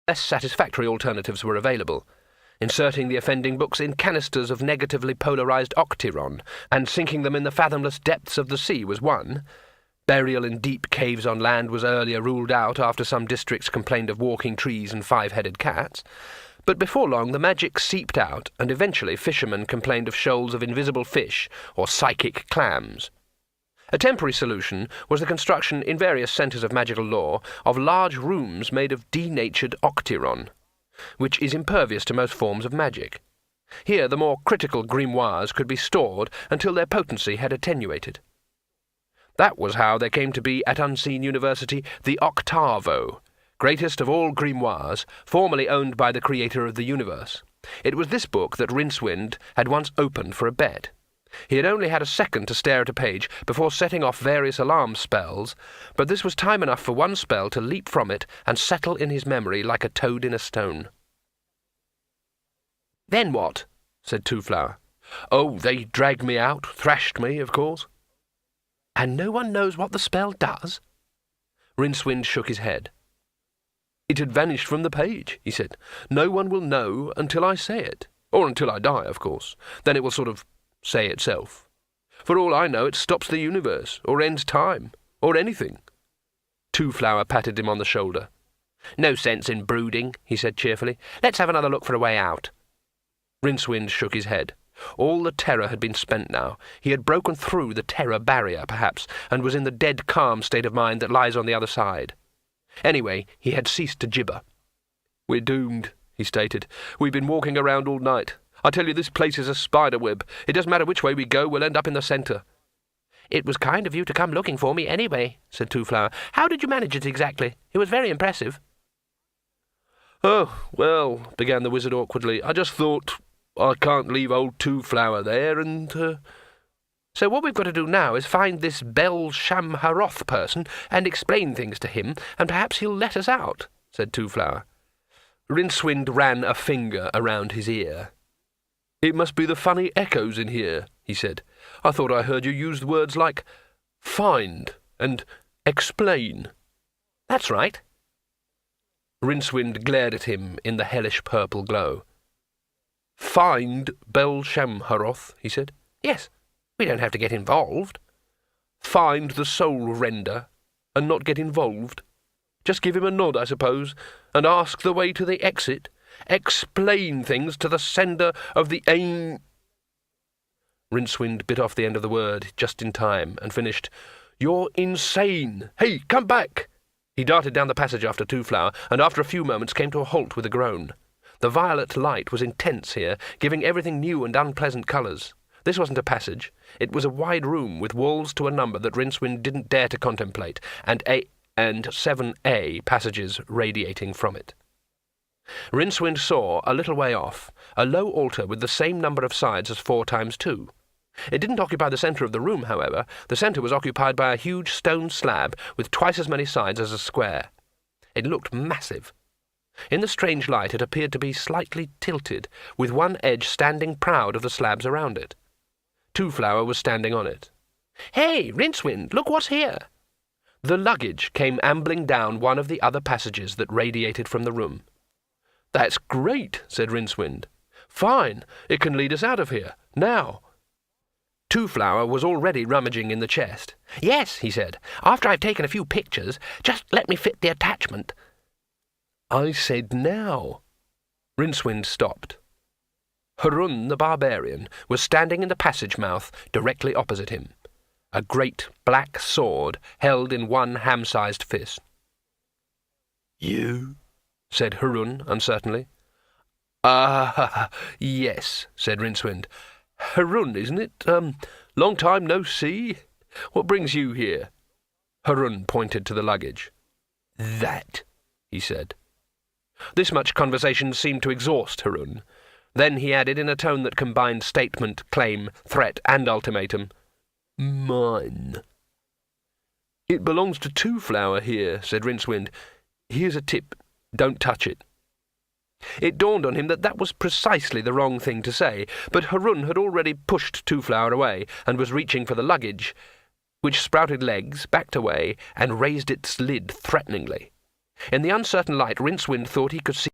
Less satisfactory alternatives were available. Inserting the offending books in canisters of negatively polarized octyron and sinking them in the fathomless depths of the sea was one. Burial in deep caves on land was earlier ruled out after some districts complained of walking trees and five-headed cats. But before long the magic seeped out, and eventually fishermen complained of shoals of invisible fish or psychic clams. A temporary solution was the construction in various centres of magical lore of large rooms made of denatured octyron, which is impervious to most forms of magic. Here the more critical grimoires could be stored until their potency had attenuated. That was how there came to be at Unseen University the Octavo, greatest of all grimoires, formerly owned by the creator of the universe. It was this book that Rincewind had once opened for a bet. He had only had a second to stare at a page before setting off various alarm spells, but this was time enough for one spell to leap from it and settle in his memory like a toad in a stone. "Then what?" said Two-Flower. "Oh, they dragged me out, thrashed me, of course." "And no one knows what the spell does?" Rincewind shook his head. "It had vanished from the page," he said. "No one will know until I say it. Or until I die, of course. Then it will sort of say itself. For all I know, it stops the universe, or ends time, or anything." Two-Flower patted him on the shoulder. "No sense in brooding," he said cheerfully. "Let's have another look for a way out." Rincewind shook his head. All the terror had been spent now. He had broken through the terror barrier, perhaps, and was in the dead calm state of mind that lies on the other side. Anyway, he had ceased to gibber. "We're doomed," he stated. "We've been walking around all night. I tell you, this place is a spider web. It doesn't matter which way we go, we'll end up in the centre." "It was kind of you to come looking for me anyway," said Two-Flower. "How did you manage it exactly? It was very impressive." "Oh, well," began the wizard awkwardly, "I just thought I can't leave old Two-Flower there, and So what we've got to do now is find this Bel-Shamharoth person and explain things to him, and perhaps he'll let us out," said Two-Flower. Rincewind ran a finger around his ear. "It must be the funny echoes in here," he said. "I thought I heard you use words like find and explain." "That's right." Rincewind glared at him in the hellish purple glow. "Find Bel-Shamharoth," he said. "Yes, we don't have to get involved." "Find the soul render, and not get involved. Just give him a nod, I suppose, and ask the way to the exit. Explain things to the sender of the aim—" Rincewind bit off the end of the word just in time and finished, "You're insane! Hey, come back!" He darted down the passage after Two-Flower, and after a few moments came to a halt with a groan. The violet light was intense here, giving everything new and unpleasant colours. This wasn't a passage. It was a wide room with walls to a number that Rincewind didn't dare to contemplate, and 7A passages radiating from it. Rincewind saw, a little way off, a low altar with the same number of sides as 4 times 2. It didn't occupy the centre of the room, however. The centre was occupied by a huge stone slab with twice as many sides as a square. It looked massive. In the strange light it appeared to be slightly tilted, with one edge standing proud of the slabs around it. Two-Flower was standing on it. "Hey, Rincewind, look what's here!" The luggage came ambling down one of the other passages that radiated from the room. "That's great," said Rincewind. "Fine, it can lead us out of here. Now." Two-Flower was already rummaging in the chest. "Yes," he said, "after I've taken a few pictures, just let me fit the attachment." "I said now." Rincewind stopped. Harun the Barbarian was standing in the passage-mouth directly opposite him, a great black sword held in one ham-sized fist. "You?" said Harun uncertainly. Yes," said Rincewind. "Harun, isn't it? Long time no see. What brings you here?" Harun pointed to the luggage. "That," he said. This much conversation seemed to exhaust Harun. Then he added in a tone that combined statement, claim, threat, and ultimatum, "Mine." "It belongs to Two-Flower here," said Rincewind. "Here's a tip. Don't touch it." It dawned on him that that was precisely the wrong thing to say, but Harun had already pushed Two-Flower away and was reaching for the luggage, which sprouted legs, backed away, and raised its lid threateningly. In the uncertain light, Rincewind thought he could see